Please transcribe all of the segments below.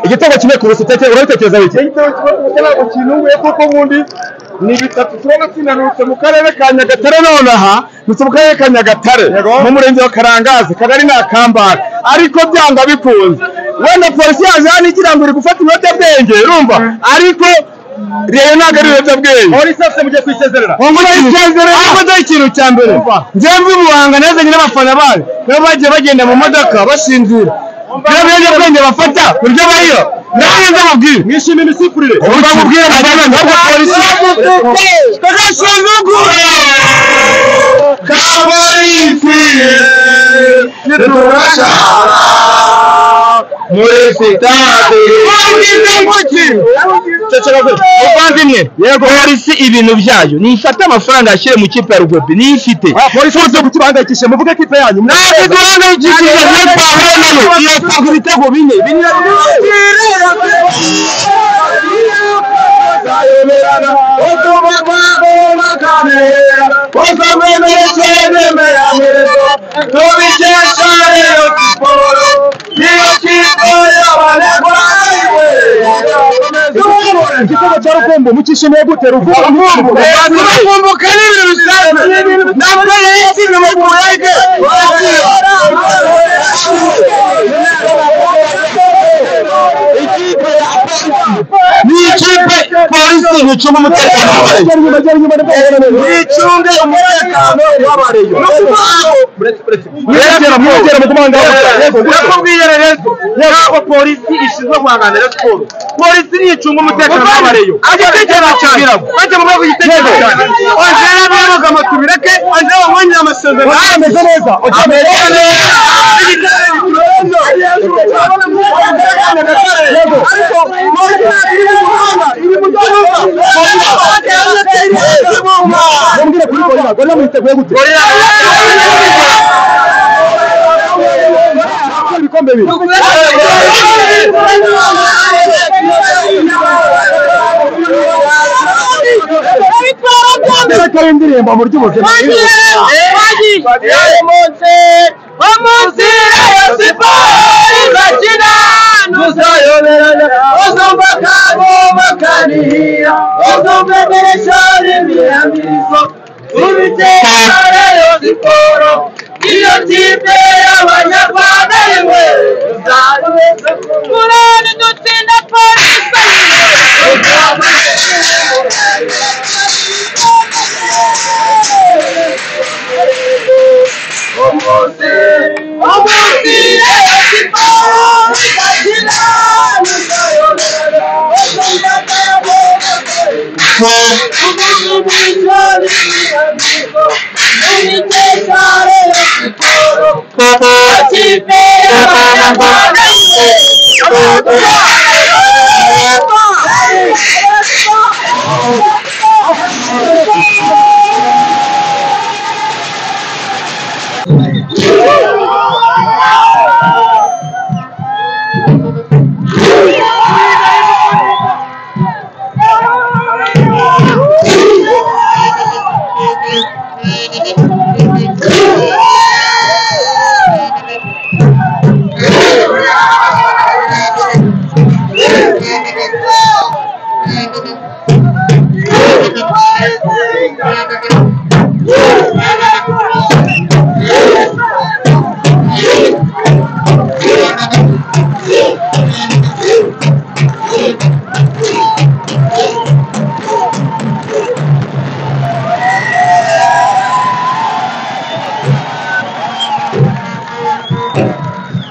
igitego kimwe ku busa urabitekereza iki? igitego kimwe ku kintu kuko ubundi ni bitatu turatsinda nutse mu karere ka Nyagatare nonaha nutse mu karere ka Nyagatare mu murenge wa Karangazi Kagari na Kambara ariko byanga bikunze wenda polisi yaje hano ikirangura gufata ibiyobyabwenge urumva ariko rero ntabwo ari ibiyobyabwenge polisi afite mugiye kwisezerera ngo nayisezerera ariko dore ikintu cya mbere njyewe Muhanga nezanye n'abafana bayo nabo bagiye bagenda mu modoka basinzira ibiyobyabwenge bafata kuryo bariyo nawe ndamubwira mwishimiye imisifurire ndamubwira ntabwo polisi kagasuzugura kabarisi niturashara muri sitade uvandimwe yego polisi ibintu byayo nifata amafaranga yashyire mu kipe ya Rugby nifite polisi uze kutubangayikishe muvuge kipe yanyu ntabwo duhangayikishije iyo ibitego bine igitego cya Rugombo mukishimiye gute Rugombo kandi ibintu bisanzwe ntabwo yishimye mu kuyage ni ikipe polisi nicunga umutekano nicunge umutekano w'abareyo mwegera mu kumanga yakubwiye rero ntabwo polisi ishinzwe guhanganira siporo polisi nicunga umutekano w'abareyo agitekerezo cyane bajya mu rwego igitekerezo cyane ojera n'abagamo tubireke ojera wonye amasezerano ameze neza indirimbo mu ry'ubuzima iyo kipe y'abanyarwanda rimwe murane dutsinda polisi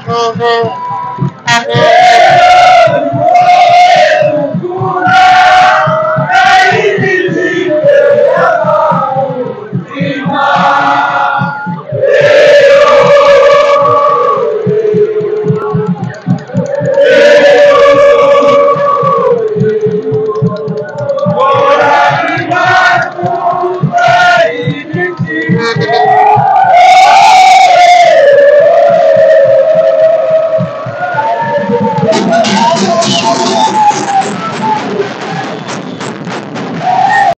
Mm-hmm.